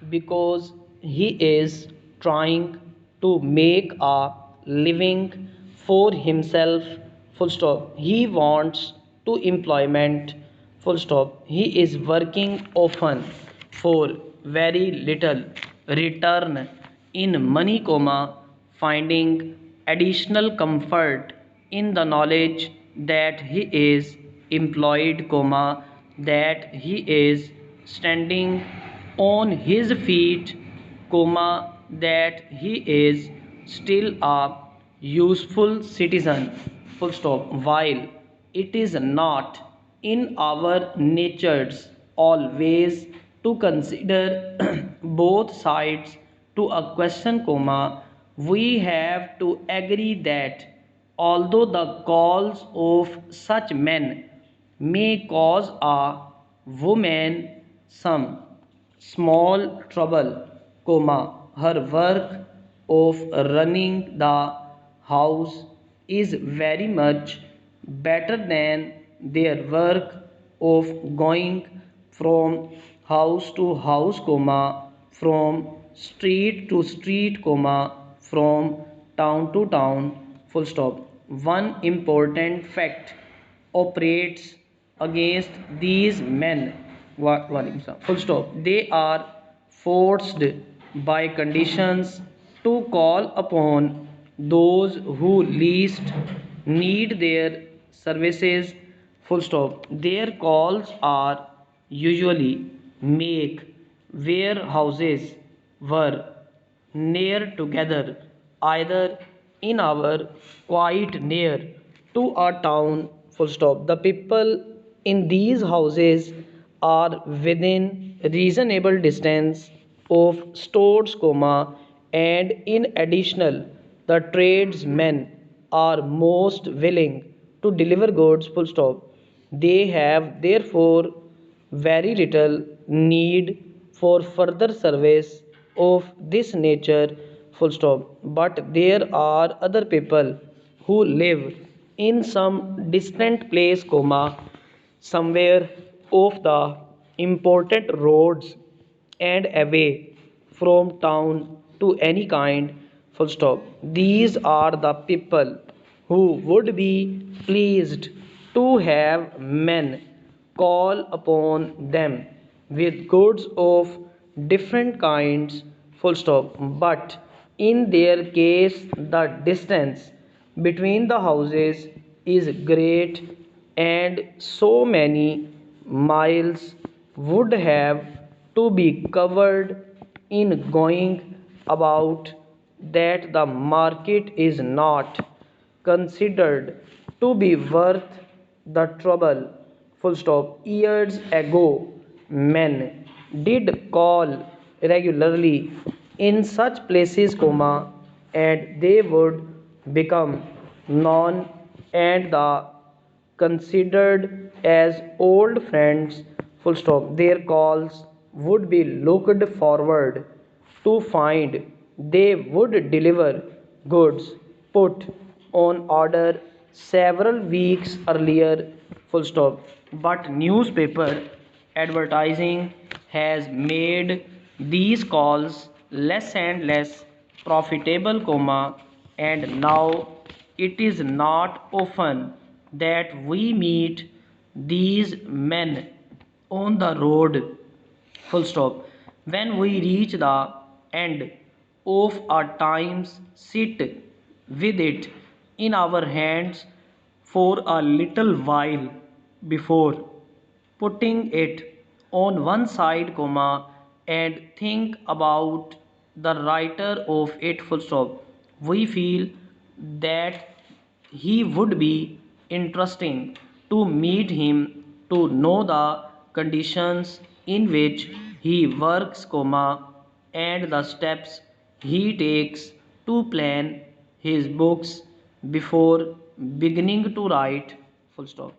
because he is trying to make a living for himself, full stop. He wants to employment, full stop. He is working often for very little return in money, comma, finding additional comfort in the knowledge that he is employed, comma, that he is standing on his feet, comma, that he is still a useful citizen, full stop. While it is not in our natures always to consider both sides to a question, comma, we have to agree that although the calls of such men may cause a woman some small trouble, comma, her work of running the house is very much better than their work of going from house to house, comma, from street to street, comma, from town to town, full stop. One important fact operates against these men, full stop. They are forced by conditions to call upon those who least need their services, full stop. Their calls are usually make warehouses were near together, either in our quite near to a town, full stop. The people in these houses are within reasonable distance of stores, comma, and in additional the tradesmen are most willing to deliver goods, full stop. They have therefore very little need for further service of this nature, full stop. But there are other people who live in some distant place, comma, somewhere off the important roads and away from town to any kind, full stop. These are the people who would be pleased to have men call upon them with goods of different kinds, full stop. But in their case the distance between the houses is great, and so many miles would have to be covered in going about that the market is not considered to be worth the trouble, full stop. Years ago men did call regularly in such places, comma, and they would become known and the considered as old friends, full stop. Their calls would be looked forward to find. They would deliver goods put on order several weeks earlier, full stop. But newspaper advertising has made these calls less and less profitable, comma, and now it is not often that we meet these men on the road, full stop. When we reach the end of our times, sit with it in our hands for a little while before putting it on one side, comma, and think about the writer of it, full stop. We feel that he would be interesting to meet him, to know the conditions in which he works, comma, and the steps he takes to plan his books before beginning to write, full stop.